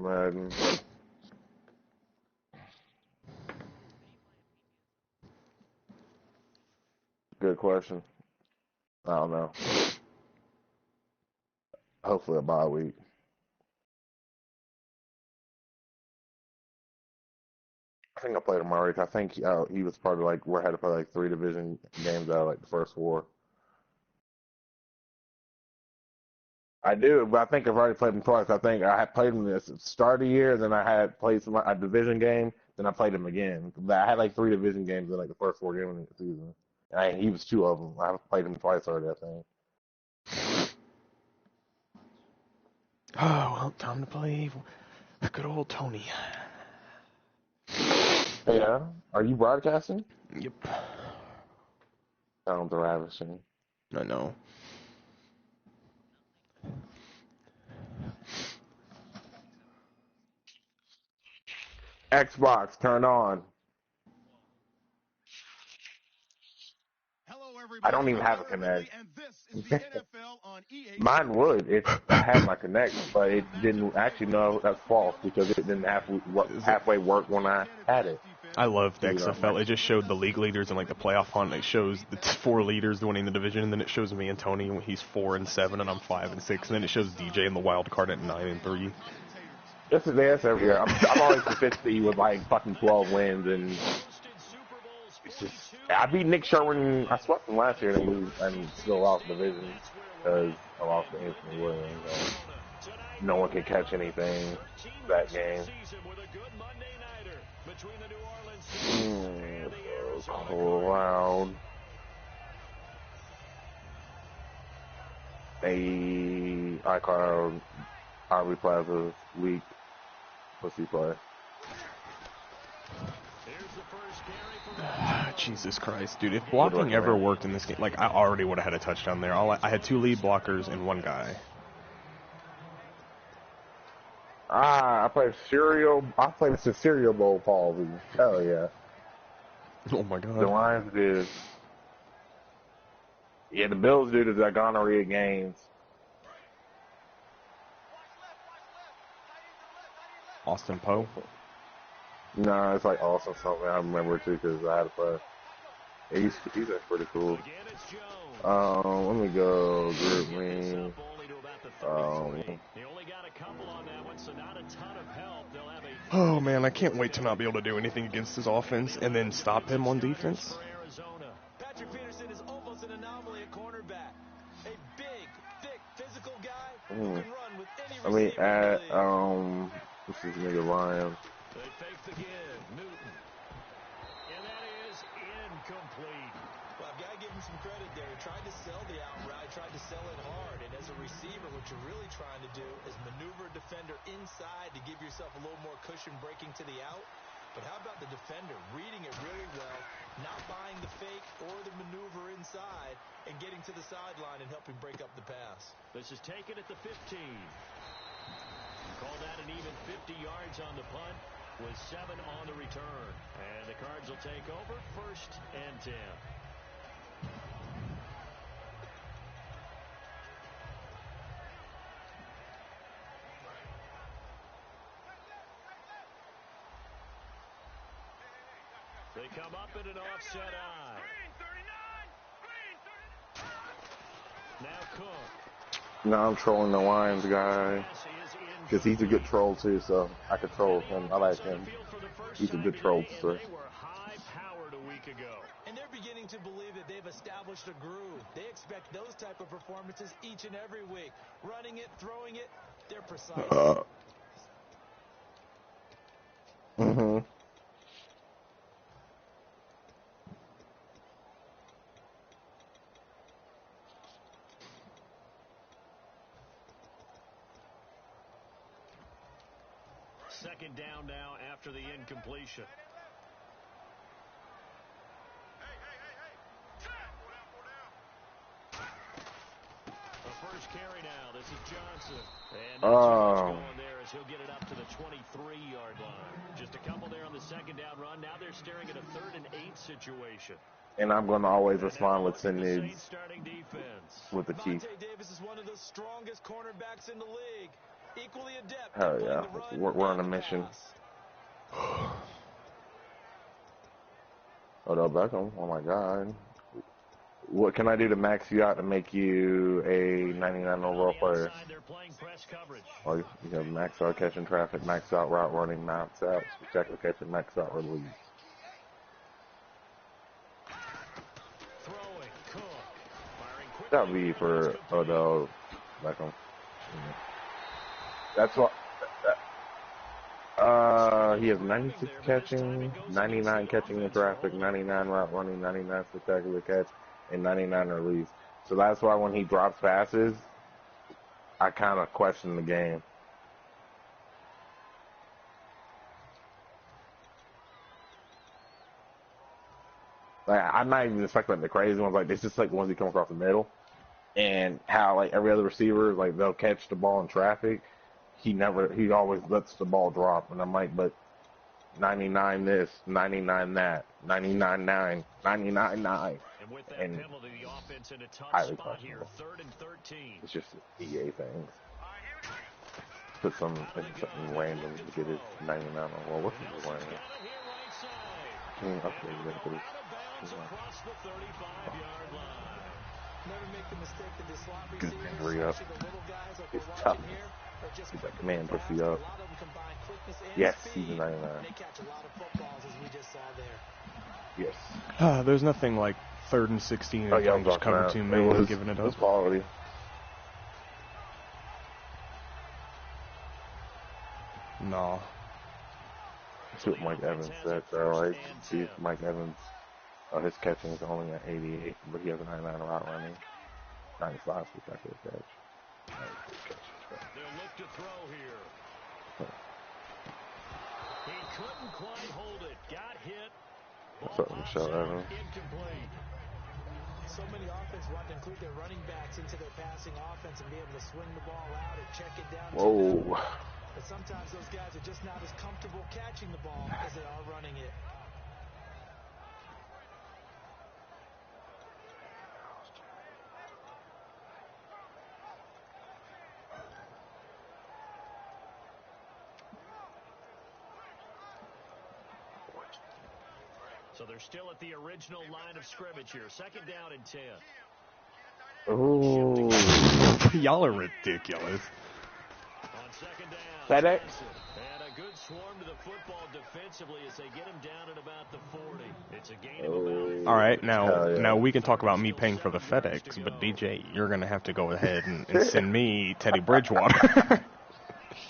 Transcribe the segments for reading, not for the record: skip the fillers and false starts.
man. Good question. I don't know. Hopefully a bye week. I think I played him already. I think he was part of like we had to play like 3 division games out of like the first 4. I do, but I think I've already played him twice. I think I had played him this start of the year, then I had played a division game, then I played him again. I had like 3 division games in like the first 4 games of the season. He was 2 of them. I've played him twice already, I think. Oh, well, time to play good old Tony. Yeah. Are you broadcasting? Yep. Sounds ravishing. I know. Xbox, turn on. I don't even have a Connect. Mine would if I had my Connect, but it didn't. Actually, no, that's false because it didn't halfway work when I had it. I love the XFL. It just showed the league leaders and like the playoff hunt. It shows the 4 leaders winning the division, and then it shows me and Tony when he's 4-7 and I'm 5-6, and then it shows DJ in the wild card at 9-3. This is this every year. I'm always the 50 with like fucking 12 wins, and it's just I beat Nick Sherman. I swept him last year and still lost the division because I lost to Anthony Williams. No one could catch anything that game. Cloud. iCloud, Aubrey Plaza, weak. Pussy play. Jesus Christ, dude. If blocking ever worked in this game, like, I already would have had a touchdown there. I had 2 lead blockers and 1 guy. I played the Cereal Bowl palsy. Hell yeah. Oh my god. The Lions did. Yeah, the Bills do the gonorrhea games. Austin Poe? No, it's like Austin something. I remember it too because I had to play. Yeah, he's actually pretty cool. Let me go group me. Oh man, I can't wait to not be able to do anything against his offense and then stop him on defense. I mean, what's his nigga Lion? Well, I've got to give him some credit there. He tried to sell the outright, tried to sell it hard. And as a receiver, what you're really trying to do is maneuver a defender inside to give yourself a little more cushion breaking to the out. But how about the defender reading it really well, not buying the fake or the maneuver inside, and getting to the sideline and helping break up the pass? This is taken at the 15. Call that an even 50 yards on the punt with 7 on the return. And the Cards will take over 1st and 10. They come up in an offset eye. Now Cook. No, I'm trolling the Lions guy because he's a good troll too, so I could troll him. I like him. He's a good troll, sir. And they're beginning to believe that they've established a groove. They expect those type of performances each and every week. Running it, throwing it, they're precise. Second down now after the incompletion. The first carry now. This is Johnson. And going there as he'll get it up to the 23-yard line. Just a couple there on the second down run. Now they're staring at a 3rd and 8 situation. And I'm going to always respond with Needs with the Chiefs. Davis is one of the strongest cornerbacks in the league. Equally adept Hell at playing yeah. the run We're on a and the mission. pass. Odell Beckham. Oh my God. What can I do to max you out to make you a 99 overall player? Oh, you have max out catching traffic, max out route running, max out spectacular catching, max out release. That would be for Odell Beckham. That's what. He has 96 catching, 99 catching in traffic, 99 route running, 99 spectacular catch, and 99 release. So that's why when he drops passes, I kind of question the game. Like, I'm not even expecting like the crazy ones. Like, it's just like the ones that come across the middle, and how like every other receiver, like they'll catch the ball in traffic. He always lets the ball drop, and I'm like, but 99 this, 99 that, 99 9, 99 9, and highly questionable. It's just EA things. Put something random to get his 99 on. Well, what's his random? Can't upgrade that, but it's Never make the mistake that the slot good receivers, injury up. especially the little guys like It's we're tough. watching here, are just He's like, quicker man, and pussy faster. up. A lot of them combine quickness and Yes, speed. he's a 99. They catch a lot of footballs, as we just saw there. Yes. There's nothing like 3rd and 16 and Oh, yeah, playing just cover 2 man and giving it was up. quality. No. See what Mike Evans said. So, like, see if Mike Evans, his catching is only at 88, but he has a 99 route running, 95 spectacular catch. They'll look to throw here. He couldn't quite hold it. Got hit. What's up, Michelle Evans? Incomplete. So many offenses want to include their running backs into their passing offense and be able to swing the ball out and check it down. Whoa. But sometimes those guys are just not as comfortable catching the ball as they are running it. So they're still at the original line of scrimmage here. 2nd down and 10. Ooh. Y'all are ridiculous. On 2nd down, FedEx. and a good swarm to the football defensively as they get him down at about the 40. It's a gain of about 4. All right, now yeah. now we can talk about me paying for the FedEx, but DJ, you're going to have to go ahead and send me Teddy Bridgewater.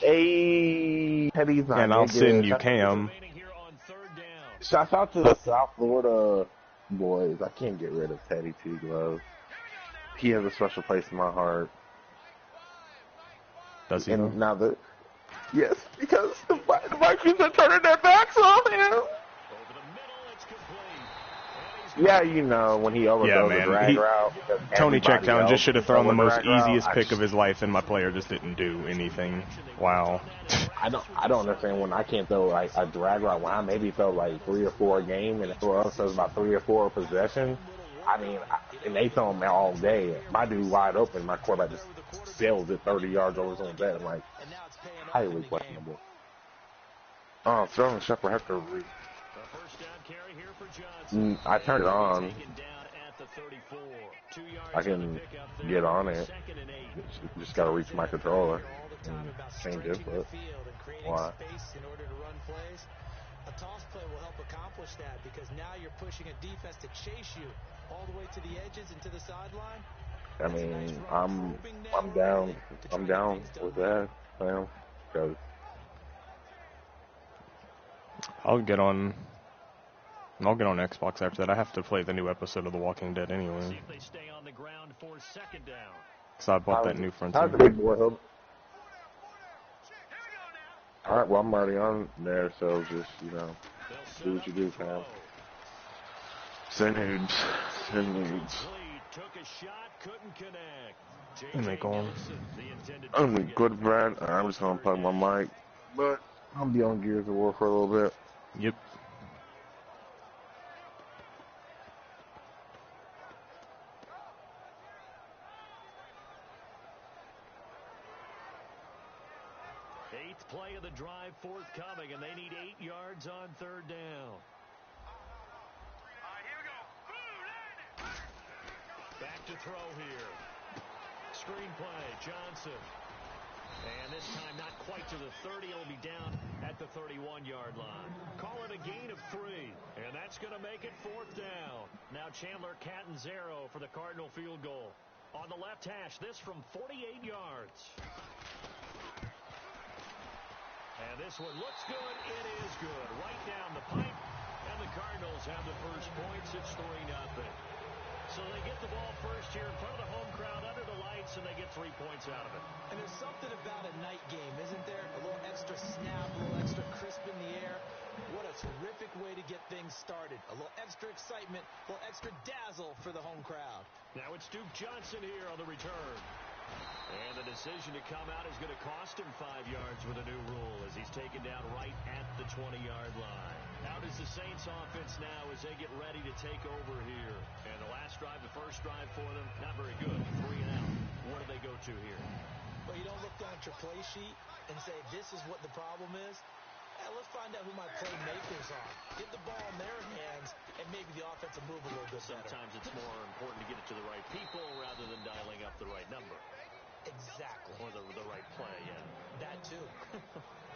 Hey, Teddy's not And I'll good. send you Cam. Shout out to the South Florida boys. I can't get rid of Teddy Two Gloves. He has a special place in my heart. Does he? And now yes, because the Vikings are turning their backs on him. Yeah, you know, when he overthrows the drag route. Tony checked down, just should have thrown the most easiest route. pick of his life, and my player just didn't do anything. Wow. I don't understand when I can't throw like a drag route. When I maybe throw like 3 or 4 a game, and everyone else throws about 3 or 4 a possession. I mean, and they throw them all day. My dude wide open, my quarterback just sails it 30 yards over his own dead. I'm like, highly questionable. Oh, Sterling Shepard has to I turned it on. I can get on it. Just gotta reach my controller and change input. Why? A toss play will help accomplish that because now you're pushing a defense to chase you all the way to the edges and to the sideline. I mean, I'm down with that, Sam. Because I'll get on Xbox after that. I have to play the new episode of The Walking Dead anyway. So I bought that new Frontier. How's the big boy hope? Alright, well, I'm already on there, so just, do what you do, fam. Send nudes. And they go on. I'm good, Brad. I'm just gonna plug my mic, but I'll be on Gears of War for a little bit. Yep. forthcoming, and they need 8 yards on 3rd down. Back to throw here. Screen play, Johnson. And this time not quite to the 30. It'll be down at the 31-yard line. Call it a gain of 3. And that's going to make it 4th down. Now Chandler Catanzaro for the Cardinal field goal. On the left hash, this from 48 yards. And this one looks good. It is good. Right down the pipe. And the Cardinals have the first points. It's 3-0. So they get the ball first here in front of the home crowd under the lights, and they get 3 points out of it. And there's something about a night game, isn't there? A little extra snap, a little extra crisp in the air. What a terrific way to get things started. A little extra excitement, a little extra dazzle for the home crowd. Now it's Duke Johnson here on the return. And the decision to come out is going to cost him 5 yards with a new rule as he's taken down right at the 20-yard line. How does the Saints offense now as they get ready to take over here? And the last drive, the first drive for them, not very good. 3 and out. What do they go to here? Well, you don't look down at your play sheet and say, this is what the problem is. Let's find out who my playmakers are. Get the ball in their hands, and maybe the offense will move a little bit better. Sometimes it's more important to get it to the right people rather than dialing up the right number. Exactly. Or the right play, yeah. That too.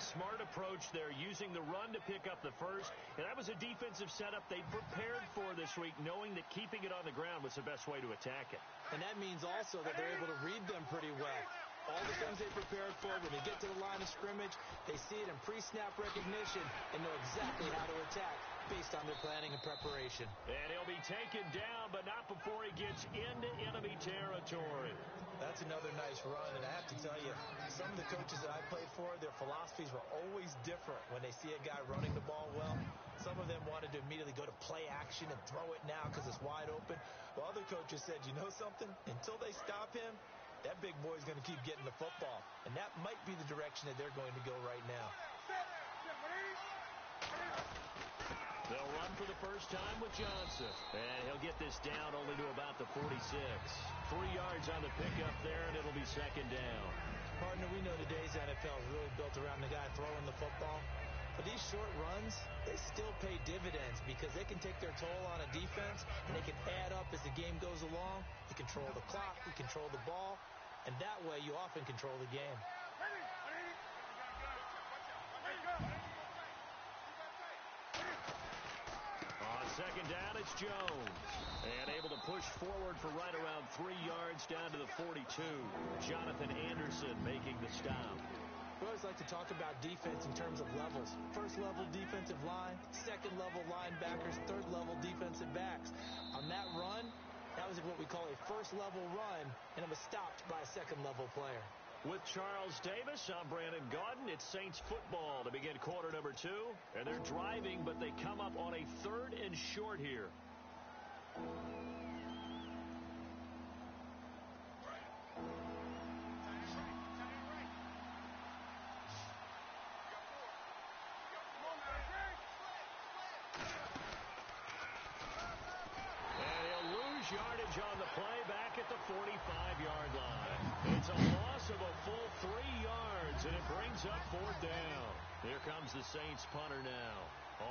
Smart approach there, using the run to pick up the first. And that was a defensive setup they prepared for this week, knowing that keeping it on the ground was the best way to attack it. And that means also that they're able to read them pretty well. All the things they prepared for, when they get to the line of scrimmage, they see it in pre-snap recognition and know exactly how to attack based on their planning and preparation. And he'll be taken down, but not before he gets into enemy territory. That's another nice run, and I have to tell you, some of the coaches that I played for, their philosophies were always different when they see a guy running the ball well. Some of them wanted to immediately go to play action and throw it now because it's wide open. While other coaches said, you know something? Until they stop him, that big boy's going to keep getting the football. And that might be the direction that they're going to go right now. They'll run for the first time with Johnson. And he'll get this down only to about the 46. 3 yards on the pickup there, and it'll be 2nd down. Partner, we know today's NFL is really built around the guy throwing the football. But these short runs, they still pay dividends because they can take their toll on a defense, and they can add up as the game goes along. You control the clock, you control the ball, and that way you often control the game. On 2nd down, it's Jones. And able to push forward for right around 3 yards down to the 42. Jonathan Anderson making the stop. We always like to talk about defense in terms of levels. First level defensive line, second level linebackers, third level defensive backs. On that run, that was what we call a first level run, and it was stopped by a second level player. With Charles Davis, I'm Brandon Gaudin. It's Saints football to begin quarter number 2. And they're driving, but they come up on a 3rd and short here. Yardage on the play back at the 45-yard line. It's a loss of a full 3 yards, and it brings up 4th down. Here comes the Saints punter now.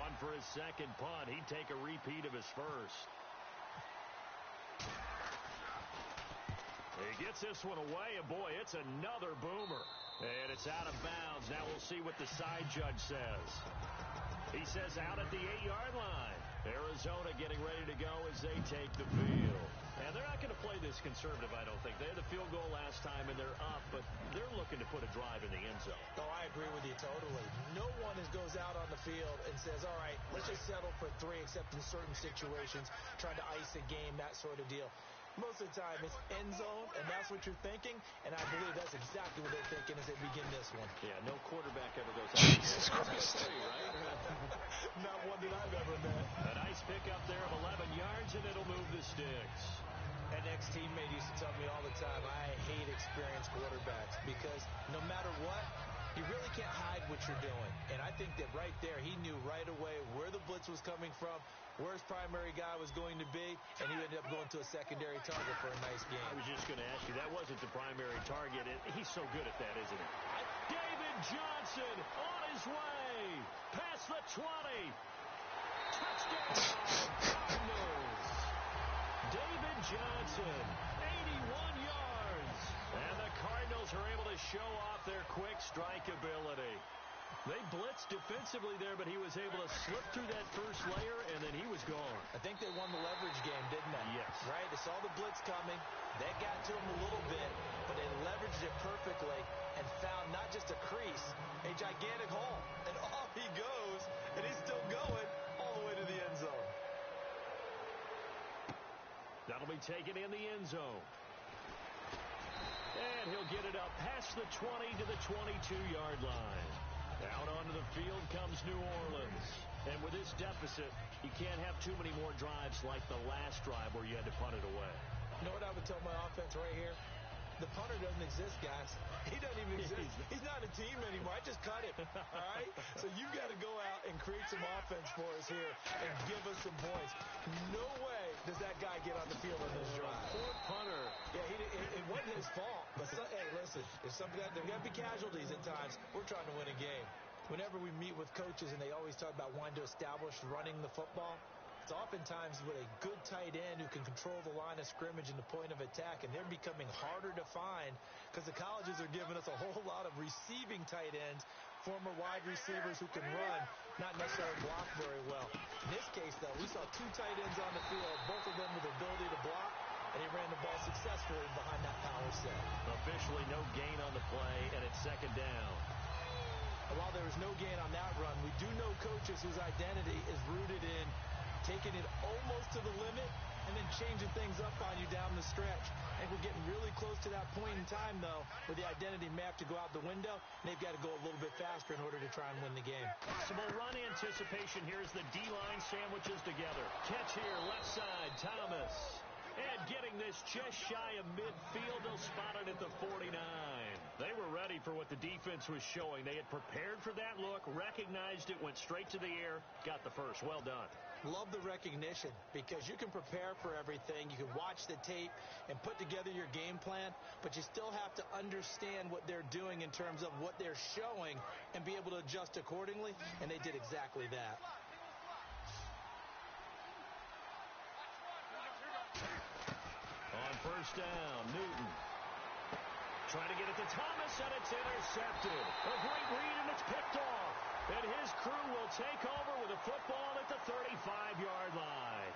On for his 2nd punt. He'd take a repeat of his first. He gets this one away, and boy, it's another boomer. And it's out of bounds. Now we'll see what the side judge says. He says out at the 8-yard line. Arizona getting ready to go as they take the field. And they're not going to play this conservative, I don't think. They had the field goal last time, and they're up, but they're looking to put a drive in the end zone. Oh, I agree with you totally. No one goes out on the field and says, all right, let's just settle for 3, except in certain situations, trying to ice a game, that sort of deal. Most of the time, it's end zone, and that's what you're thinking, and I believe that's exactly what they're thinking as they begin this one. Yeah, no quarterback ever goes out. Jesus Christ. Right? Not one that I've ever met. A nice pickup there of 11 yards, and it'll move the sticks. An ex-teammate used to tell me all the time, I hate experienced quarterbacks because no matter what, you really can't hide what you're doing. And I think that right there, he knew right away where the blitz was coming from, where his primary guy was going to be, and he ended up going to a secondary target for a nice game. I was just going to ask you, that wasn't the primary target. He's so good at that, isn't he? David Johnson on his way. Past the 20. Touchdown, Cardinals. David Johnson, 81 yards. And the Cardinals are able to show off their quick strike ability. They blitzed defensively there, but he was able to slip through that first layer, and then he was gone. I think they won the leverage game, didn't they? Yes. Right? They saw the blitz coming. They got to him a little bit, but they leveraged it perfectly and found not just a crease, a gigantic hole. And off he goes, and he's still going all the way to the end zone. That'll be taken in the end zone. And he'll get it up past the 20 to the 22-yard line. Out onto the field comes New Orleans. And with this deficit, you can't have too many more drives like the last drive where you had to punt it away. You know what I would tell my offense right here? The punter doesn't exist, guys. He doesn't even exist. He's not a team anymore. I just cut him. All right? So you've got to go out and create some offense for us here and give us some points. No way does that guy get on the field on this drive. Poor punter. Yeah, it wasn't his fault. But hey, listen, there's got to be casualties at times. We're trying to win a game. Whenever we meet with coaches and they always talk about wanting to establish running the football, it's oftentimes with a good tight end who can control the line of scrimmage and the point of attack, and they're becoming harder to find because the colleges are giving us a whole lot of receiving tight ends, former wide receivers who can run, not necessarily block very well. In this case, though, we saw two tight ends on the field, both of them with the ability to block, and he ran the ball successfully behind that power set. Officially no gain on the play, and it's second down. And while there was no gain on that run, we do know coaches whose identity is rooted in taking it almost to the limit and then changing things up on you down the stretch. And we're getting really close to that point in time, though, where the identity may have to go out the window, and they've got to go a little bit faster in order to try and win the game. Possible run anticipation here as the D-line sandwiches together. Catch here, left side, Thomas. And getting this just shy of midfield, they'll spot it at the 49. They were ready for what the defense was showing. They had prepared for that look, recognized it, went straight to the air, got the first. Well done. Love the recognition because you can prepare for everything. You can watch the tape and put together your game plan, but you still have to understand what they're doing in terms of what they're showing and be able to adjust accordingly, and they did exactly that. On first down, Newton. Trying to get it to Thomas, and it's intercepted. A great read, and it's picked off. And his crew will take over with a football at the 35-yard line.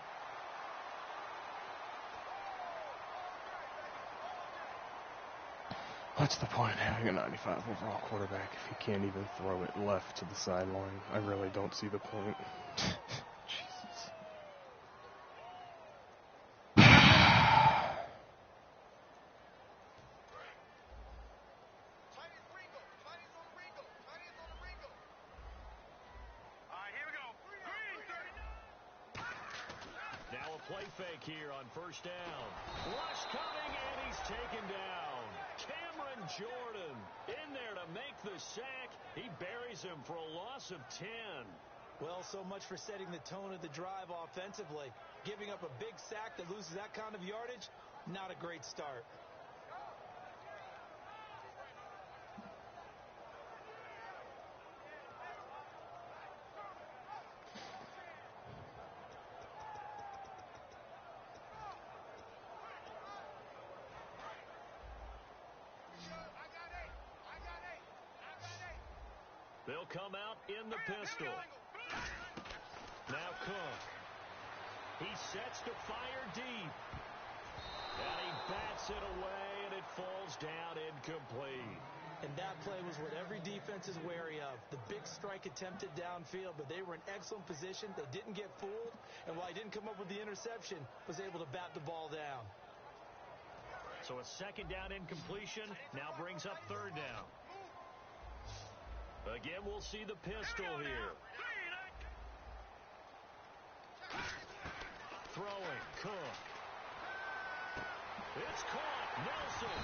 What's the point of having a 95 overall quarterback if he can't even throw it left to the sideline? I really don't see the point. Jesus. Now a play fake here on first down. Rush coming, and he's taken down. Cameron Jordan in there to make the sack. He buries him for a loss of 10. Well, so much for setting the tone of the drive offensively. Giving up a big sack that loses that kind of yardage, not a great start. They'll come out in the pistol. Now Cook. He sets to fire deep. And he bats it away, and it falls down incomplete. And that play was what every defense is wary of. The big strike attempted downfield, but they were in excellent position. They didn't get fooled, and while he didn't come up with the interception, was able to bat the ball down. So a second down incompletion now brings up third down. Again, we'll see the pistol here. Throwing, Cook. It's caught, Nelson.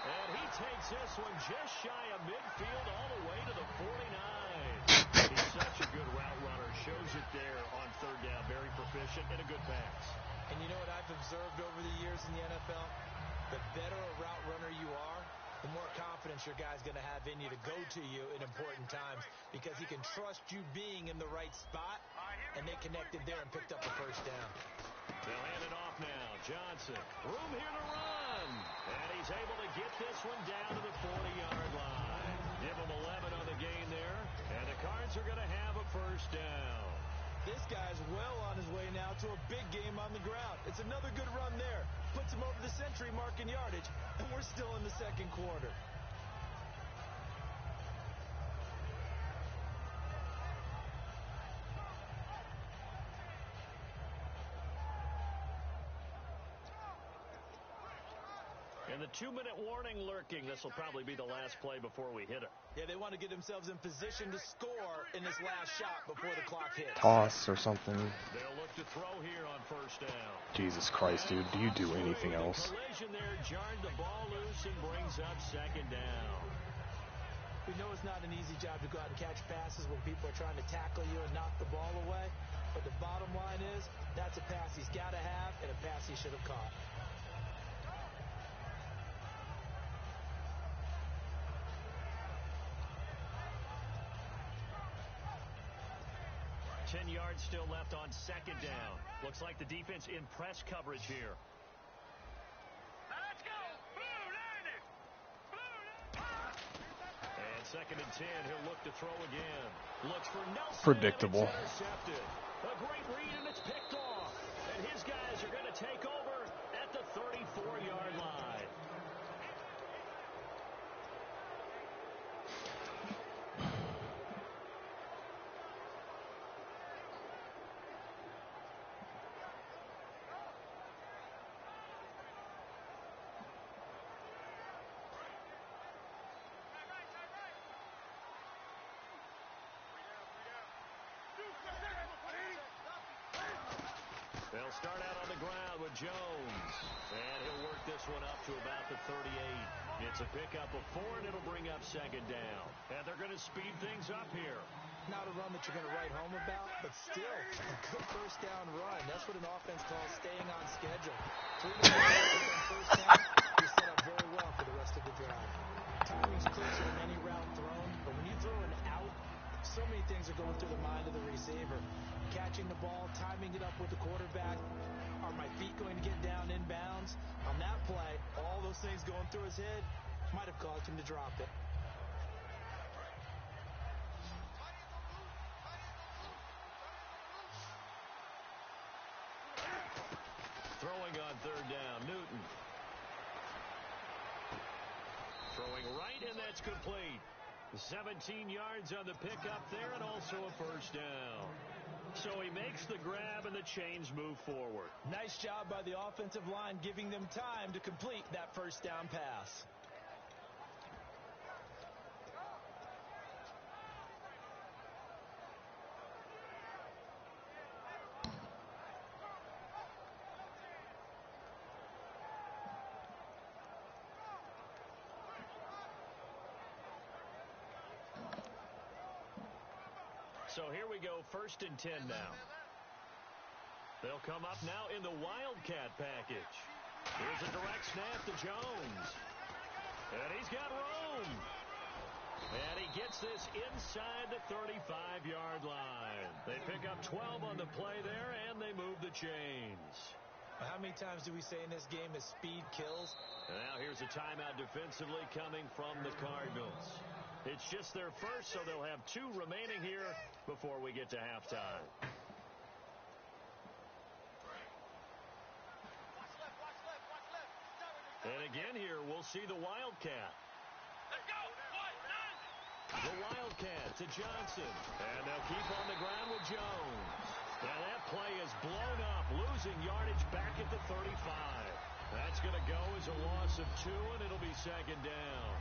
And he takes this one just shy of midfield all the way to the 49. He's such a good route runner. Shows it there on third down. Very proficient and a good pass. And you know what I've observed over the years in the NFL? The better a route runner you are, the more confidence confidence your guy's going to have in you to go to you in important times because he can trust you being in the right spot, and they connected there and picked up a first down. They'll hand it off now. Johnson, room here to run. And he's able to get this one down to the 40-yard line. Give him 11 on the gain there. And the Cards are going to have a first down. This guy's well on his way now to a big game on the ground. It's another good run there. Puts him over the century mark in yardage, and we're still in the second quarter. And the 2-minute warning lurking. This will probably be the last play before we hit it. Yeah, they want to get themselves in position to score in this last shot before the clock hits. Toss or something. They'll look to throw here on first down. Jesus Christ, dude. Do you do anything else? Collision there jarred the ball loose and brings up second down. We know it's not an easy job to go out and catch passes when people are trying to tackle you and knock the ball away. But the bottom line is, that's a pass he's got to have and a pass he should have caught. 10 yards still left on second down. Looks like the defense in press coverage here. Let's go. And second and 10, he'll look to throw again. Looks for Nelson. Predictable. Intercepted. A great read, and it's picked off. And his guys are going to take over at the 34-yard line. They'll start out on the ground with Jones. And he'll work this one up to about the 38. It's a pickup of 4, and it'll bring up second down. And they're going to speed things up here. Not a run that you're going to write home about, but still a good first down run. That's what an offense calls staying on schedule. 3 to 1 on first down, you're set up very well for the rest of the drive. Timing's crucial in any route thrown, but when you throw an out, so many things are going through the mind of the receiver. Catching the ball, timing it up with the quarterback. Are my feet going to get down in bounds? On that play, all those things going through his head might have caused him to drop it. Throwing on third down, Newton. Throwing right, and that's complete. 17 yards on the pickup there, and also a first down. So he makes the grab, and the chains move forward. Nice job by the offensive line, giving them time to complete that first down pass. So here we go, 1st and 10 now. They'll come up now in the Wildcat package. Here's a direct snap to Jones. And he's got room. And he gets this inside the 35-yard line. They pick up 12 on the play there, and they move the chains. How many times do we say in this game is speed kills? And now here's a timeout defensively coming from the Cardinals. It's just their first, so they'll have 2 remaining here before we get to halftime. And again here, we'll see the Wildcat. The Wildcat to Johnson. And they'll keep on the ground with Jones. And that play is blown up, losing yardage back at the 35. That's going to go as a loss of 2, and it'll be second down.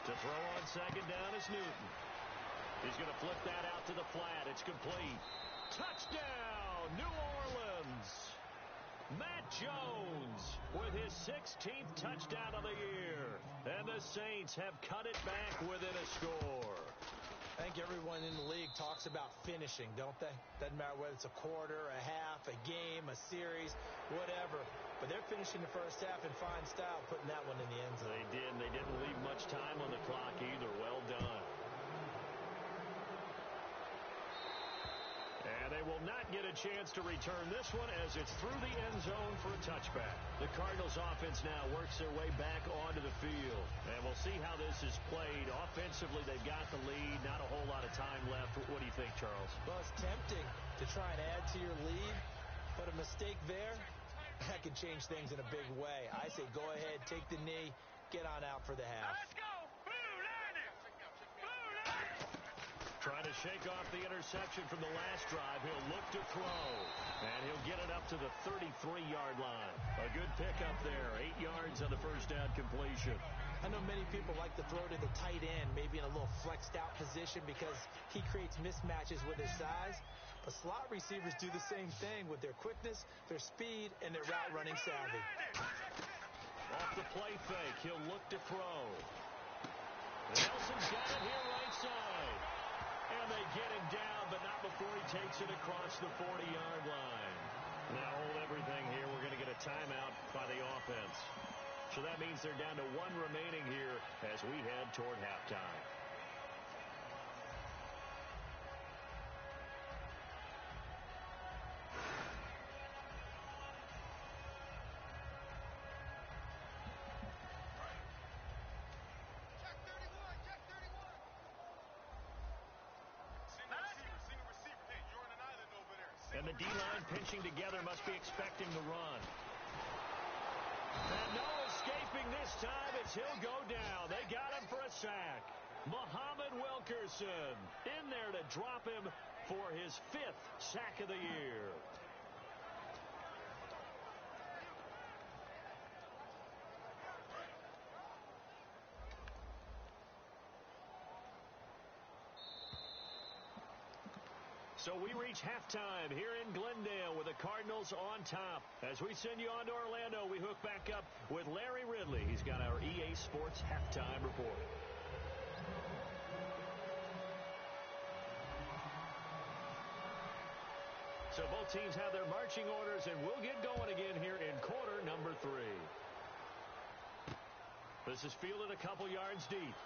To throw on second down is Newton. He's going to flip that out to the flat. It's complete. Touchdown, New Orleans. Matt Jones with his 16th touchdown of the year. And the Saints have cut it back within a score. I think everyone in the league talks about finishing, don't they? Doesn't matter whether it's a quarter, a half, a game, a series, whatever. But they're finishing the first half in fine style, putting that one in the end zone. They did. They didn't leave much time on the clock either. Well done. And they will not get a chance to return this one as it's through the end zone for a touchback. The Cardinals offense now works their way back onto the field. And we'll see how this is played. Offensively, they've got the lead. Not a whole lot of time left. What do you think, Charles? Well, it's tempting to try and add to your lead, but a mistake there, that can change things in a big way. I say go ahead, take the knee, get on out for the half. Let's go! Blue Lightning! Blue Lightning! Trying to shake off the interception from the last drive. He'll look to throw, and he'll get it up to the 33-yard line. A good pickup there. 8 yards on the first down completion. I know many people like to throw to the tight end, maybe in a little flexed out position because he creates mismatches with his size. But slot receivers do the same thing with their quickness, their speed, and their route running savvy. Off the play fake, he'll look to throw. Nelson's got it here right side. And they get him down, but not before he takes it across the 40-yard line. Now hold everything here. We're going to get a timeout by the offense. So that means they're down to 1 remaining here as we head toward halftime. And the D-line pinching together must be expecting the run. And no escaping this time as he'll go down. They got him for a sack. Muhammad Wilkerson in there to drop him for his 5th sack of the year. So we reach halftime here in Glendale with the Cardinals on top. As we send you on to Orlando, we hook back up with Larry Ridley. He's got our EA Sports halftime report. So both teams have their marching orders, and we'll get going again here in quarter number 3. This is fielded a couple yards deep.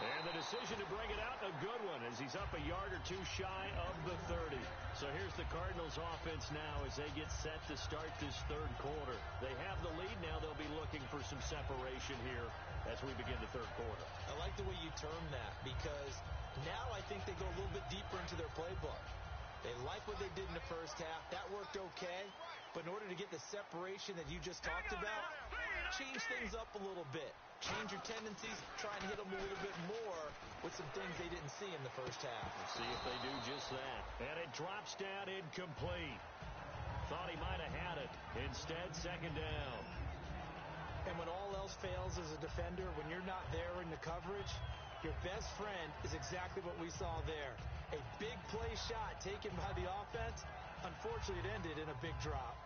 And the decision to bring it out, a good one, as he's up a yard or 2 shy of the 30. So here's the Cardinals offense now as they get set to start this 3rd quarter. They have the lead now. They'll be looking for some separation here as we begin the 3rd quarter. I like the way you term that because now I think they go a little bit deeper into their playbook. They like what they did in the first half. That worked okay. But in order to get the separation that you just talked about, change things up a little bit. Change your tendencies, try and hit them a little bit more with some things they didn't see in the first half. Let's see if they do just that. And it drops down incomplete. Thought he might have had it. Instead, 2nd down. And when all else fails as a defender, when you're not there in the coverage, your best friend is exactly what we saw there. A big play shot taken by the offense. Unfortunately, it ended in a big drop.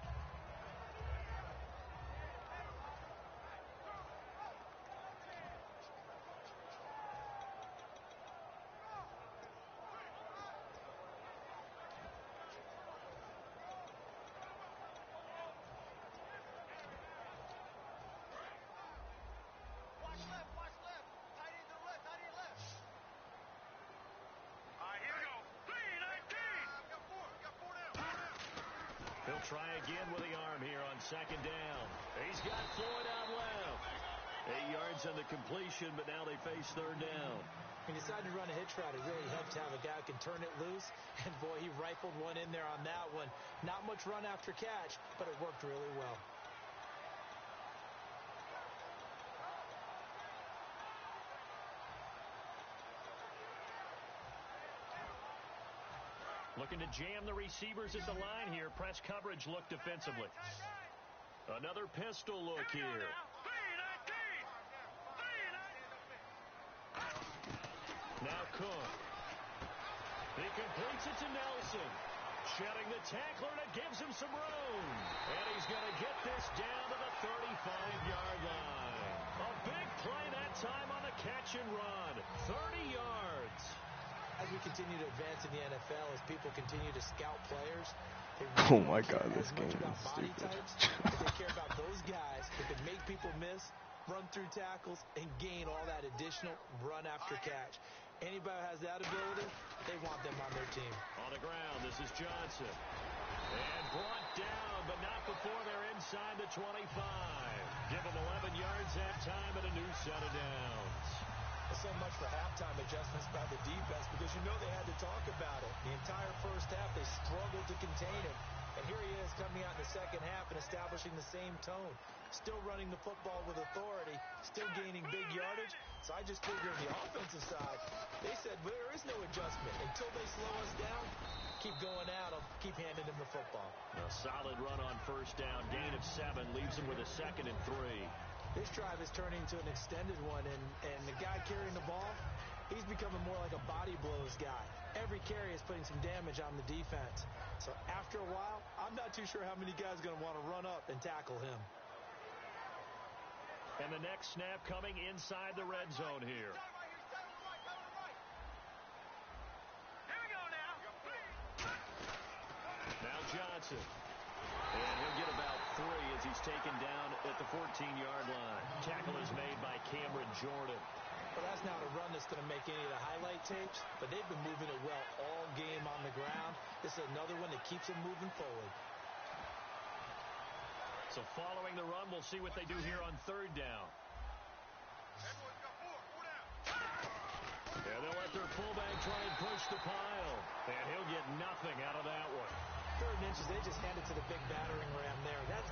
He'll try again with the arm here on 2nd down. He's got Floyd out left. 8 yards on the completion, but now they face 3rd down. When you decide to run a hitch route, it really helps to have a guy who can turn it loose. And, boy, he rifled one in there on that one. Not much run after catch, but it worked really well. Looking to jam the receivers at the line here. Press coverage look defensively. Another pistol look here. Now Cook. He completes it to Nelson. Shedding the tackler, and it gives him some room. And he's going to get this down to the 35-yard line. A big play that time on the catch and run. 30 yards. As we continue to advance in the NFL, as people continue to scout players, Oh my God, this game is stupid. They care about those guys that can make people miss, run through tackles, and gain all that additional run after catch. Anybody who has that ability, they want them on their team. On the ground, this is Johnson. And brought down, but not before they're inside the 25. Give them 11 yards that time and a new set of downs. So much for halftime adjustments by the defense, because you know they had to talk about it. The entire first half, they struggled to contain him. And here he is coming out in the second half and establishing the same tone. Still running the football with authority, still gaining big yardage. So I just figure on the offensive side, they said, well, there is no adjustment. Until they slow us down, keep going at them, keep handing them the football. A solid run on first down, gain of 7, leaves them with a 2nd and 3. This drive is turning into an extended one, and the guy carrying the ball, he's becoming more like a body blows guy. Every carry is putting some damage on the defense. So after a while, I'm not too sure how many guys are going to want to run up and tackle him. And the next snap coming inside the red zone here. Now Johnson. And he'll get about 3 as he's taken down at the 14-yard line. Tackle is made by Cameron Jordan. Well, that's not a run that's going to make any of the highlight tapes, but they've been moving it well all game on the ground. This is another one that keeps them moving forward. So following the run, we'll see what they do here on 3rd down. Yeah, they'll let their fullback try and push the pile. And he'll get nothing out of that one. 3rd and inches, they just hand it to the big battering ram there. That's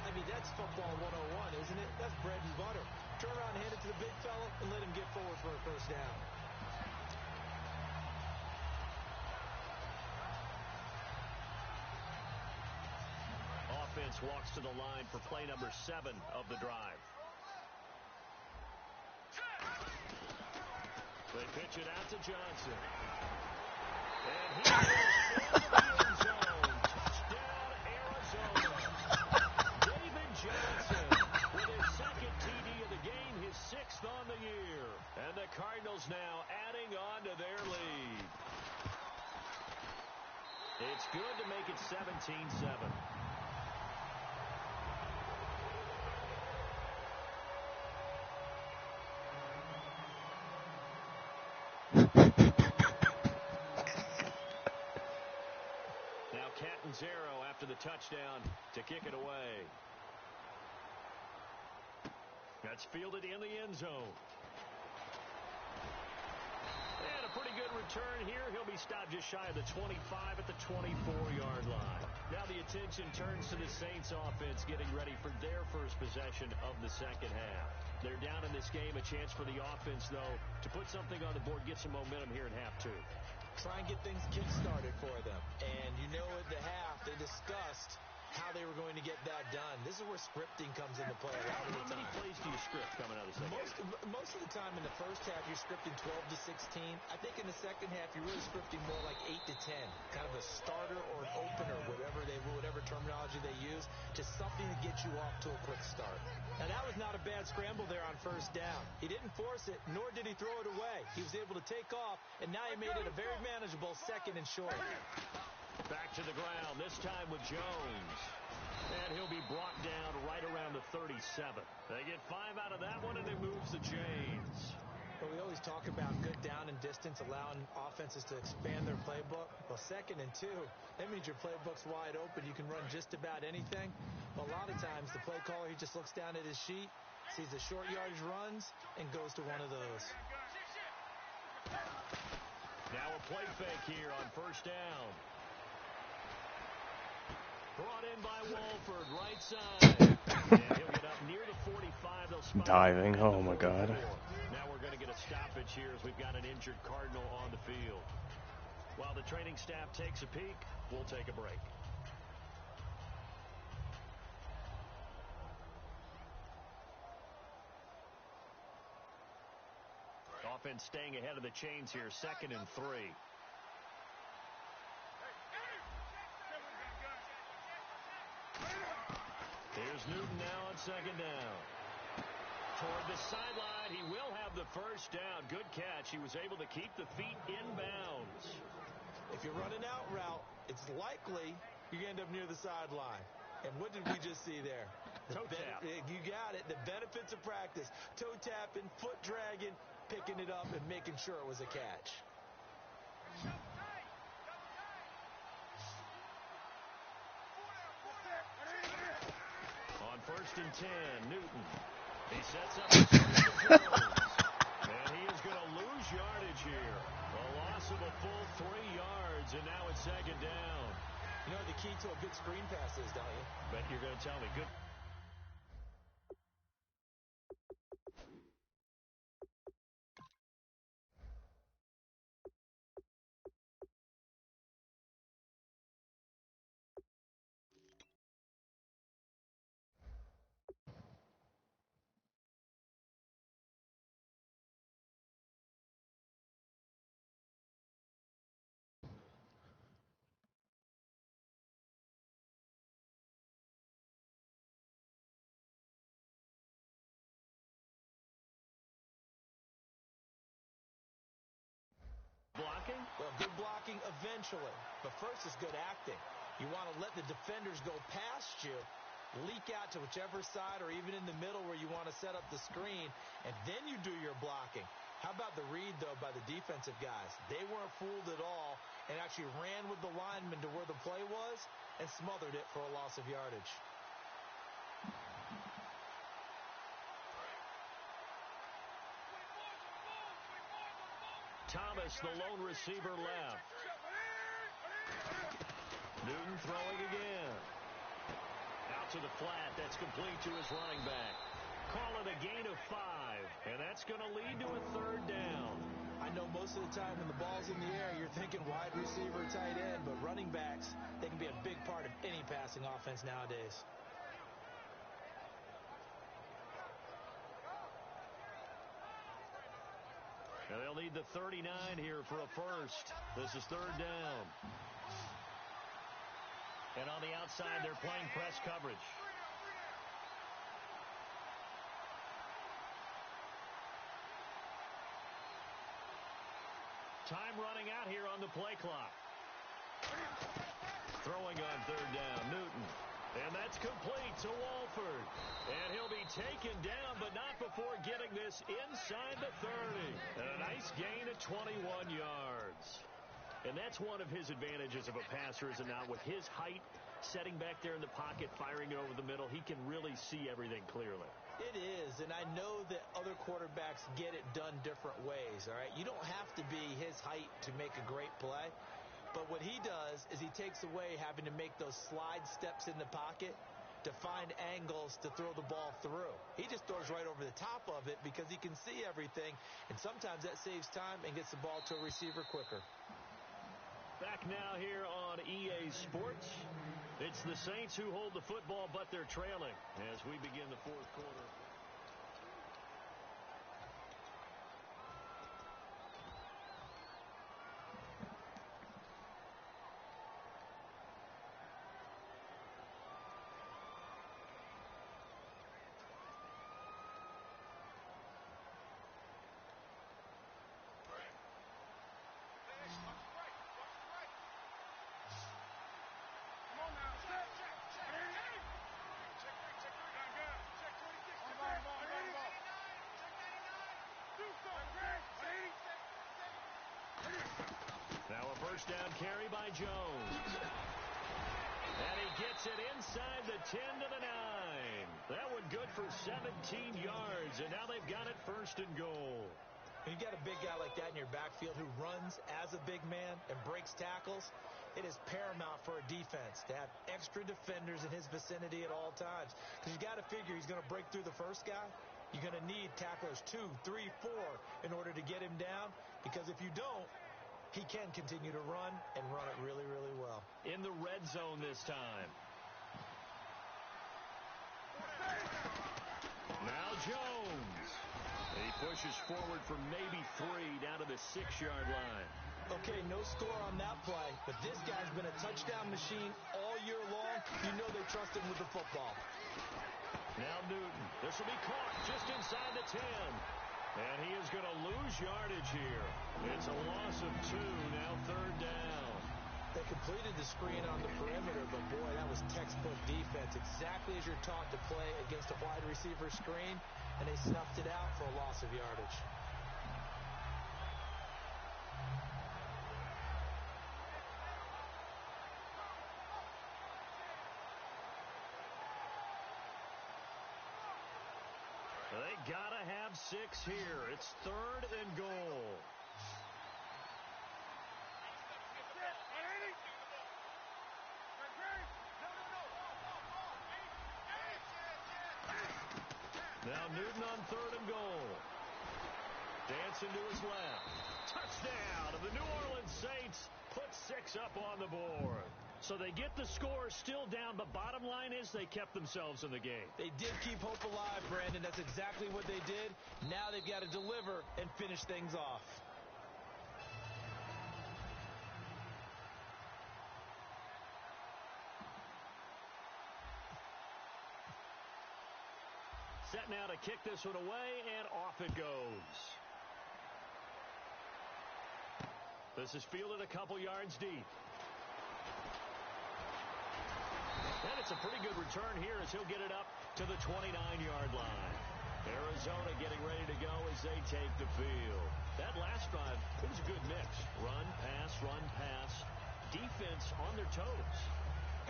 football 101, isn't it? That's bread and butter. Turn around and hand it to the big fella and let him get forward for a first down. Offense walks to the line for play number 7 of the drive. They pitch it out to Johnson. And he goes into the end zone. Touchdown, Arizona. David Johnson with his 2nd TD of the game, his 6th on the year. And the Cardinals now adding on to their lead. It's good to make it 17-7. Catanzaro after the touchdown to kick it away. That's fielded in the end zone. And a pretty good return here. He'll be stopped just shy of the 25 at the 24-yard line. Now the attention turns to the Saints offense getting ready for their first possession of the second half. They're down in this game. A chance for the offense, though, to put something on the board, get some momentum here in half 2. Try and get things kick-started for them. And you know at the half, they discussed how they were going to get that done. This is where scripting comes into play a lot of the time. How many plays do you script coming out of the second half? Most of the time in the first half, you're scripting 12 to 16. I think in the second half, you're really scripting more like 8 to 10. Kind of a starter or an opener, whatever terminology they use, just something to get you off to a quick start. Now, that was not a bad scramble there on first down. He didn't force it, nor did he throw it away. He was able to take off, and now he made it a very manageable 2nd and short. Back to the ground, this time with Jones. And he'll be brought down right around the 37. They get 5 out of that one, and it moves the chains. Well, we always talk about good down and distance, allowing offenses to expand their playbook. Well, 2nd and 2, that means your playbook's wide open. You can run just about anything. But a lot of times, the play caller, he just looks down at his sheet, sees the short yardage runs, and goes to one of those. Now a play fake here on first down. Brought in by Walford, right side. And he'll get up near the 45. They'll spot Diving, oh my God. Now we're going to get a stoppage here as we've got an injured Cardinal on the field. While the training staff takes a peek, we'll take a break. Offense staying ahead of the chains here, 2nd and 3. Here's Newton now on second down. Toward the sideline, he will have the first down. Good catch. He was able to keep the feet in bounds. If you're running out route, it's likely you're going to end up near the sideline. And what did we just see there? Toe tap. You got it. The benefits of practice. Toe tapping, foot dragging, picking it up, and making sure it was a catch. On 1st and 10, Newton. He sets up his first to Jones. And he is going to lose yardage here. A loss of a full 3 yards, and now it's second down. You know what the key to a good screen pass is, don't you? Bet you're going to tell me. Good. Blocking? Well, good blocking eventually. But first is good acting. You want to let the defenders go past you, leak out to whichever side or even in the middle where you want to set up the screen, and then you do your blocking. How about the read, though, by the defensive guys? They weren't fooled at all and actually ran with the lineman to where the play was and smothered it for a loss of yardage. Thomas, the lone receiver, left. Newton throwing again. Out to the flat. That's complete to his running back. Call it a gain of 5, and that's going to lead to a 3rd down. I know most of the time when the ball's in the air, you're thinking wide receiver, tight end, but running backs, they can be a big part of any passing offense nowadays. They'll need the 39 here for a first. This is 3rd down. And on the outside, they're playing press coverage. Time running out here on the play clock. Throwing on 3rd down, Newton. And that's complete to Walford. And he'll be taken down, but not before getting this inside the 30. And a nice gain of 21 yards. And that's one of his advantages of a passer, is it not? With his height, setting back there in the pocket, firing it over the middle, he can really see everything clearly. It is, and I know that other quarterbacks get it done different ways, all right? You don't have to be his height to make a great play. But what he does is he takes away having to make those slide steps in the pocket to find angles to throw the ball through. He just throws right over the top of it because he can see everything, and sometimes that saves time and gets the ball to a receiver quicker. Back now here on EA Sports. It's the Saints who hold the football, but they're trailing as we begin the 4th quarter. Now a first down carry by Jones. And he gets it inside the 10 to the 9. That one good for 17 yards, and now they've got it 1st and goal. When you've got a big guy like that in your backfield who runs as a big man and breaks tackles, it is paramount for a defense to have extra defenders in his vicinity at all times. Because you've got to figure he's going to break through the first guy. You're going to need tacklers 2, 3, 4 in order to get him down. Because if you don't, he can continue to run and run it really, really well. In the red zone this time. Now Jones. He pushes forward for maybe 3 down to the 6-yard line. Okay, no score on that play, but this guy's been a touchdown machine all year long. You know they trust him with the football. Now Newton. This will be caught just inside the 10. And he is going to lose yardage here. It's a loss of 2. Now 3rd down. They completed the screen on the perimeter, but boy, that was textbook defense. Exactly as you're taught to play against a wide receiver screen, and they snuffed it out for a loss of yardage. They gotta have 6 here. It's 3rd and goal. Now Newton on 3rd and goal. Dancing to his left. Touchdown, and the New Orleans Saints put 6 up on the board. So they get the score still down, but bottom line is they kept themselves in the game. They did keep hope alive, Brandon. That's exactly what they did. Now they've got to deliver and finish things off. Set now to kick this one away, and off it goes. This is fielded a couple yards deep. And it's a pretty good return here as he'll get it up to the 29-yard line. Arizona getting ready to go as they take the field. That last drive, it was a good mix. Run, pass, defense on their toes.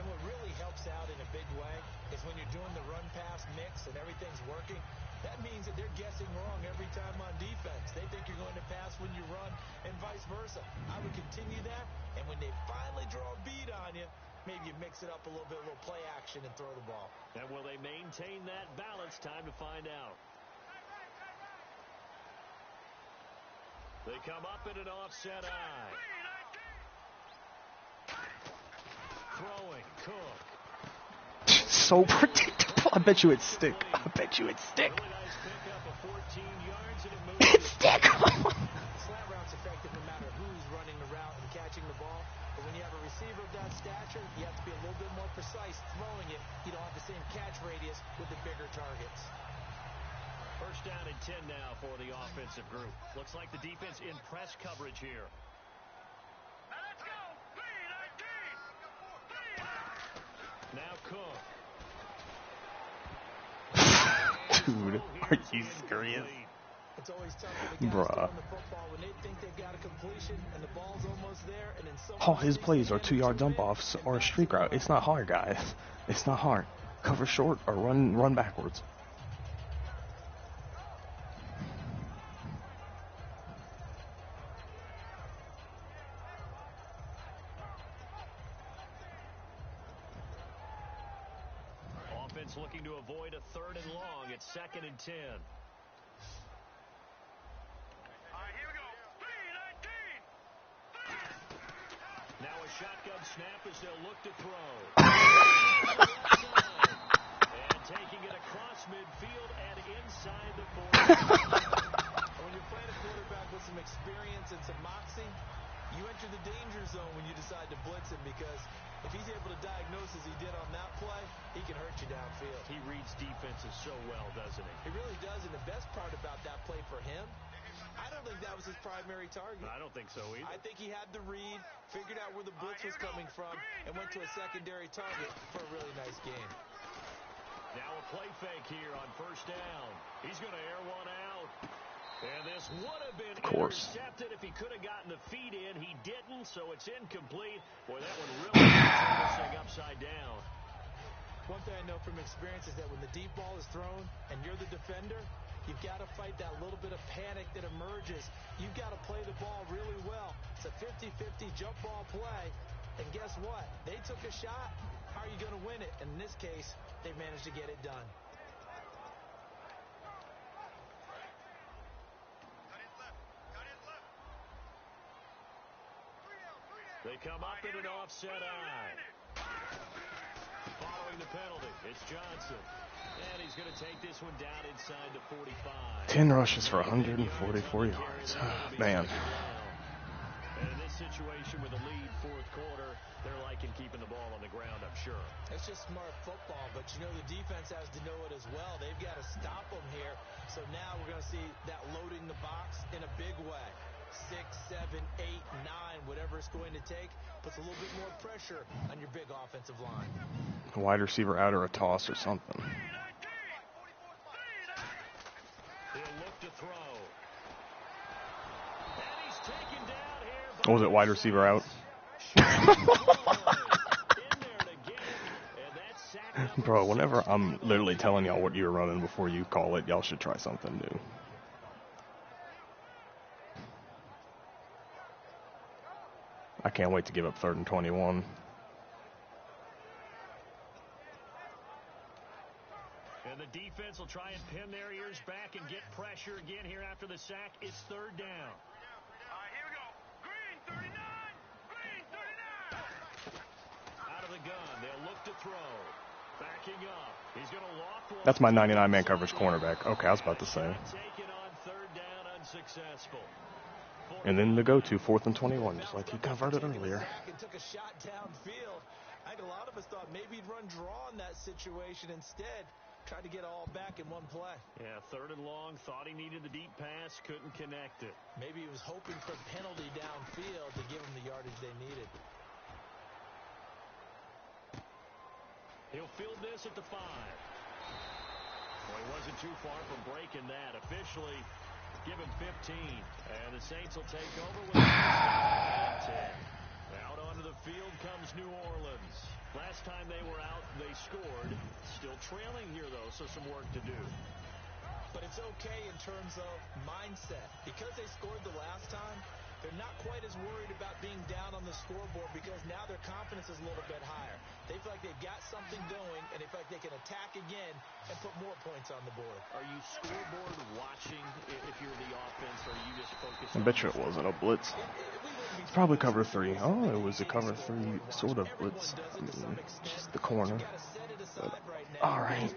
And what really helps out in a big way is when you're doing the run-pass mix and everything's working, that means that they're guessing wrong every time on defense. They think you're going to pass when you run and vice versa. I would continue that, and when they finally draw a bead on you, maybe you mix it up a little bit, a little play action, and throw the ball. And will they maintain that balance? Time to find out. They come up in an offset eye. Throwing, Cook. So predictable. I bet you it's stick. I bet you it's stick. Really nice pickup of 14 yards, and it moves. It's stick. Slant route's effective no matter who's running the route and catching the ball. But when you have a receiver of that stature, you have to be a little bit more precise throwing it. You don't have the same catch radius with the bigger targets. First down and 10 now for the offensive group. Looks like the defense in press coverage here. Now let's go. 3-19. Now Cook. Dude, are you serious? It's always tough for the guys Bruh. throwing the football when they think they've got a completion and the ball's almost there, and then All his plays are 2-yard dump-offs or a streak route. It's not hard, guys. It's not hard. Cover short or run backwards. Offense looking to avoid a 3rd and long. It's 2nd and 10. All right, here we go. 3-19. Now a shotgun snap as they'll look to throw. And taking it across midfield and inside the 40. When you're playing a quarterback with some experience and some moxie, you enter the danger zone when you decide to blitz him, because if he's able to diagnose as he did on that play, he can hurt you downfield. He reads defenses so well, doesn't he? He really does, and the best part about that play for him, I don't think that was his primary target. I don't think so either. I think he had the read, figured out where the blitz was coming from, and went to a secondary target for a really nice game. Now a play fake here on first down. He's going to air one out. And this would have been intercepted if he could have gotten the feet in. He didn't, so it's incomplete. Boy, that one really turned this thing upside down. One thing I know from experience is that when the deep ball is thrown and you're the defender, you've got to fight that little bit of panic that emerges. You've got to play the ball really well. It's a 50-50 jump ball play. And guess what? They took a shot. How are you going to win it? And in this case, they managed to get it done. They come up in an offset eye. Following the penalty, it's Johnson. And he's going to take this one down inside the 45. 10 rushes for 144 yards. Man. And in this situation with a lead, 4th quarter, they're liking keeping the ball on the ground, I'm sure. It's just smart football, but you know the defense has to know it as well. They've got to stop them here. So now we're going to see that loading the box in a big way. 6, 7, 8, 9, whatever it's going to take, puts a little bit more pressure on your big offensive line. A wide receiver out or a toss or something. He'll look to throw. And he's taken down here. What was it, wide receiver out? Bro, whenever I'm literally telling y'all what you're running before you call it, y'all should try something new. I can't wait to give up 3rd and 21. And the defense will try and pin their ears back and get pressure again here after the sack. It's 3rd down. Here we go. Green 39. Green 39. Out of the gun. They'll look to throw. Backing up. He's going to lock one. That's my 99-man coverage cornerback. Okay, I was about to say. Taken on 3rd down, unsuccessful. And then the go-to, 4th and 21, just like he converted earlier. And took a shot downfield. I think a lot of us thought maybe he'd run draw in that situation. Instead, tried to get all back in one play. Yeah, 3rd and long. Thought he needed the deep pass. Couldn't connect it. Maybe he was hoping for a penalty downfield to give him the yardage they needed. He'll field this at the 5. Well, he wasn't too far from breaking that. Officially, give him 15. And the Saints will take over with 10. Out onto the field comes New Orleans. Last time they were out, they scored. Still trailing here, though, so some work to do. But it's okay in terms of mindset. Because they scored the last time, they're not quite as worried about being down on the scoreboard because now their confidence is a little bit higher. They feel like they've got something going, and they feel like they can attack again and put more points on the board. Are you scoreboard watching if you're the offense, or are you just focused I bet you it wasn't a blitz. It's probably cover 3. Oh, it was a cover 3 sort of blitz. I mean, just the corner. But, all right.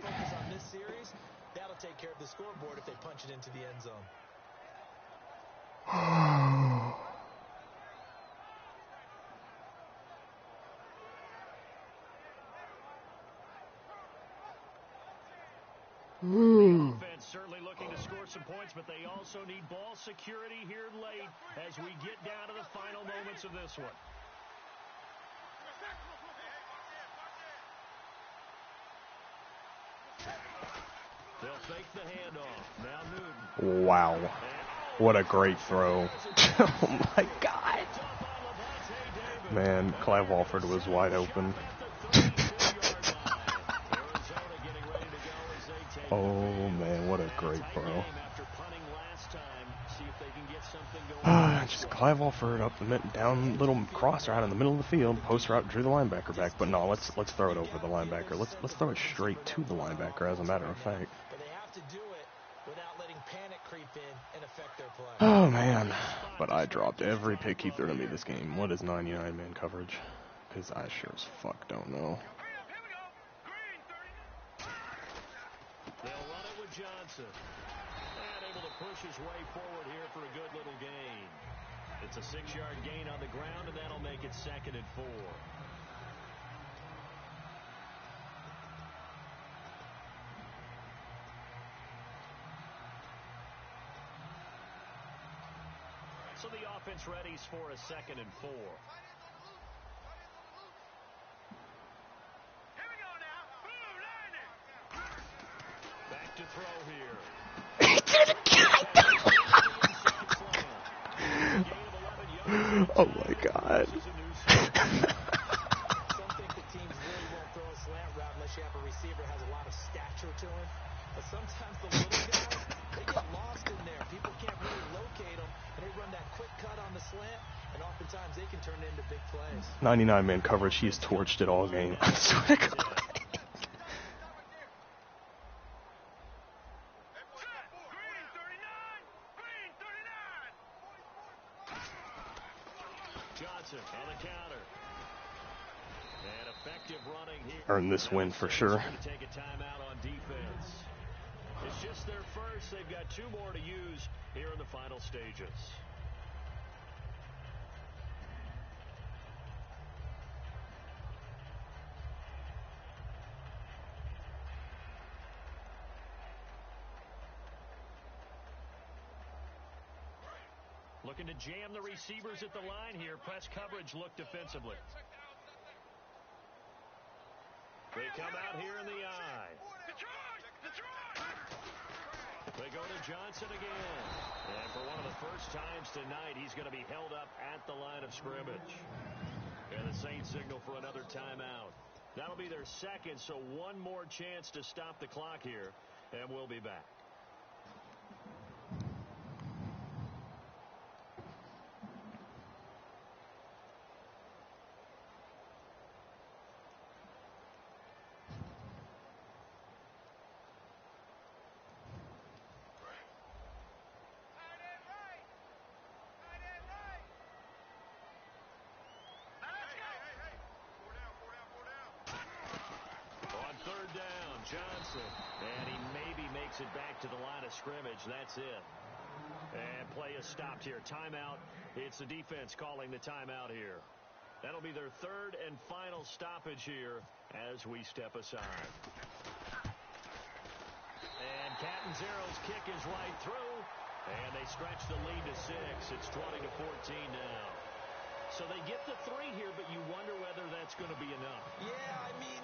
That'll take care of the scoreboard if they punch it into the end zone. Offense certainly looking to score some points, but they also need ball security here late as we get down to the final moments of this one. They'll fake the handoff. Now Newton. Wow. What a great throw. Oh, my God. Man, Clive Walford was wide open. Oh, man, what a great throw. Just Clive Walford up the down little cross route in the middle of the field, post route, drew the linebacker back. But no, let's throw it over the linebacker. Let's throw it straight to the linebacker, as a matter of fact. But they have to do it without letting panic creep in and affect their play. Oh, man. But I dropped every pick he threw to me this game. What is 99-man coverage? Because I sure as fuck don't know. They'll run it with Johnson. And able to push his way forward here for a good little gain. It's a 6-yard gain on the ground, and that'll make it 2nd and 4. So the offense readies for a 2nd and 4. Back to throw here. Oh my God. Some think the teams really won't throw a slant route unless you have a receiver that has a lot of stature to him. But sometimes the little guys, they get lost in there. People can't really locate them, and they run that quick cut on the slant, and oftentimes they can turn it into big plays. 99-man coverage. He has torched it all game. I swear to God. Johnson on the counter. And effective running here. Earned this win for sure. To take a timeout on defense. It's just their first. They've got 2 more to use here in the final stages. Looking to jam the receivers at the line here. Press coverage look defensively. They come out here in the eye. They go to Johnson again. And for one of the first times tonight, he's going to be held up at the line of scrimmage. And the Saints signal for another timeout. That'll be their second, so one more chance to stop the clock here, and we'll be back. Third down, Johnson, and he maybe makes it back to the line of scrimmage. That's it. And play is stopped here. Timeout. It's the defense calling the timeout here. That'll be their third and final stoppage here as we step aside. And Catanzaro's kick is right through, and they stretch the lead to 6. It's 20-14 now. So they get the 3 here, but you wonder whether that's going to be enough. Yeah, I mean,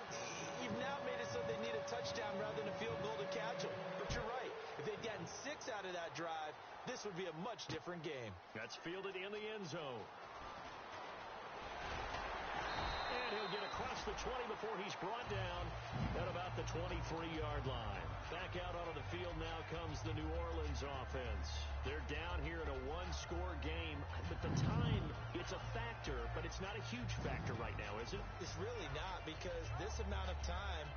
you've now made it so they need a touchdown rather than a field goal to catch them. But you're right. If they'd gotten 6 out of that drive, this would be a much different game. That's fielded in the end zone. And he'll get across the 20 before he's brought down at about the 23-yard line. Back out onto the field now comes the New Orleans offense. They're down here in a one-score game. But the time, it's a factor, but it's not a huge factor right now, is it? It's really not, because this amount of time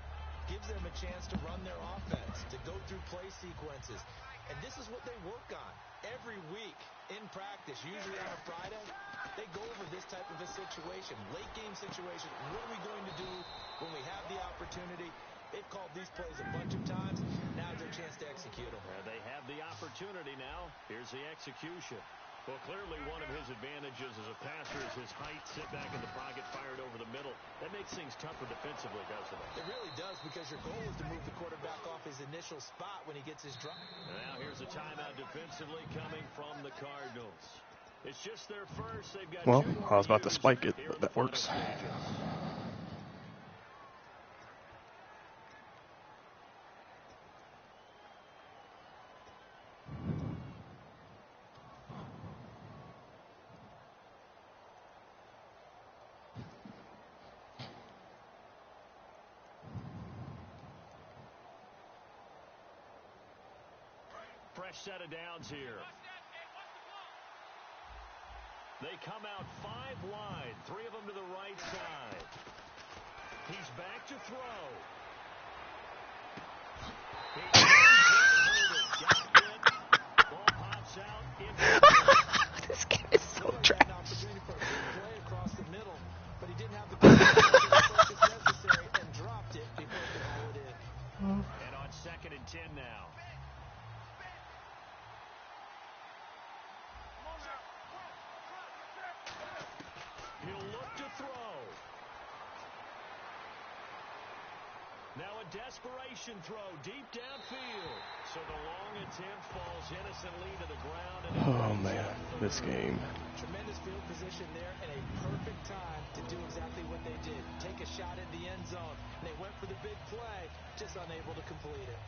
gives them a chance to run their offense, to go through play sequences. And this is what they work on every week in practice, usually on a Friday. They go over this type of a situation, late game situation. What are we going to do when we have the opportunity? They've called these plays a bunch of times. Now's their chance to execute them. They have the opportunity now. Here's the execution. Well, clearly one of his advantages as a passer is his height. Sit back in the pocket, fired over the middle. That makes things tougher defensively, doesn't it? It really does, because your goal is to move the quarterback off his initial spot when he gets his drop. Now here's a timeout defensively coming from the Cardinals. It's just their first. They've got Well, I was about to spike it, but that works. Fresh set of downs here. They come out 5 wide, 3 of them to the right side. He's back to throw. Ball pops out. This game is so trash. An opportunity for a big play across the middle, but he didn't have the focus necessary and dropped it before he could pull it in. And on 2nd and 10 now. He'll look to throw. Now a desperation throw deep downfield. So the long attempt falls innocently to the ground. And Oh, man, this game. Tremendous field position there and a perfect time to do exactly what they did. Take a shot at the end zone. And they went for the big play, just unable to complete it.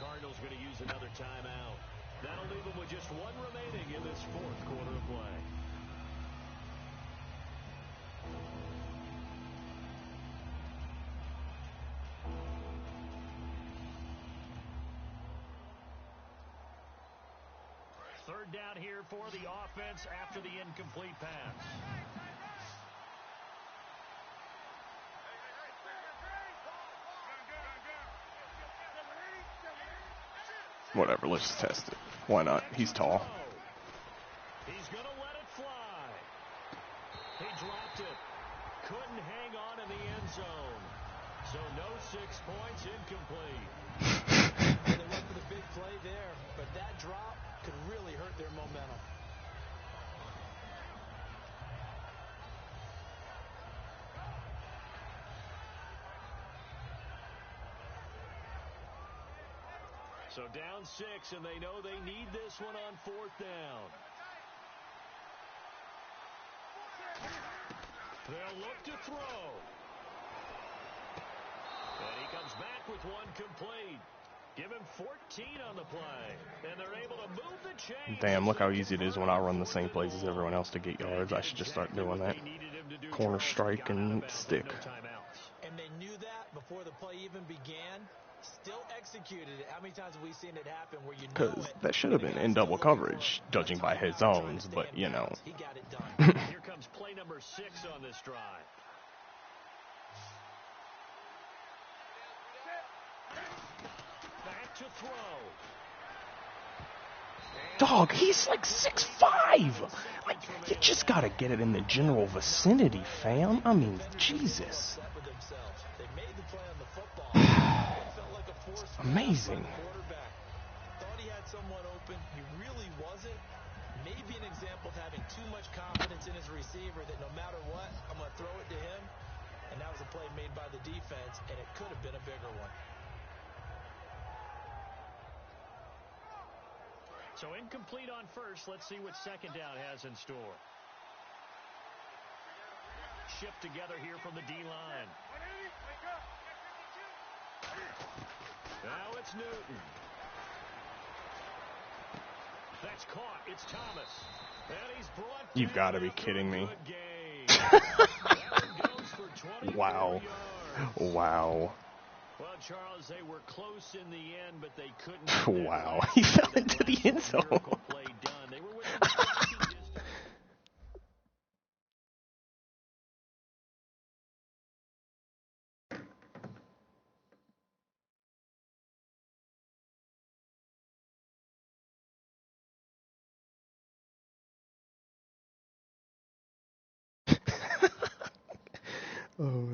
Cardinals going to use another timeout. That'll leave them with just 1 remaining in this 4th quarter of play. Third down here for the offense after the incomplete pass. Whatever, let's just test it. Why not? He's tall. He's going to let it fly. He dropped it. Couldn't hang on in the end zone. So no 6 points, incomplete. They went for the big play there, but that drop could really hurt their momentum. So down 6, and they know they need this one on 4th down. They'll look to throw. And he comes back with one complete. Give him 14 on the play. And they're able to move the chains. Damn, look how easy it is when I run the same plays as everyone else to get yards. I should just start doing that. Corner strike and stick. And they knew that before the play even began. Still executed it. How many times have we seen it happen where you know Because it? that should have been in double coverage, judging by his zones, but you know. He got it done. Here comes play number 6 on this drive. Back to throw. Dog, he's like 6'5". Like, you just gotta get it in the general vicinity, fam. I mean, Jesus. Amazing. Thought he had someone open. He really wasn't. Maybe an example of having too much confidence in his receiver that no matter what, I'm going to throw it to him. And that was a play made by the defense, and it could have been a bigger one. So incomplete on first. Let's see what second down has in store. Shift together here from the D-line. Now it's Newton. That's caught. It's Thomas. And he's brought You've got to be kidding me. Wow. Wow. Well, Charles, they were close in the end, but they couldn't. Wow. He fell into the end zone. Play done. They were within striking distance. Oh,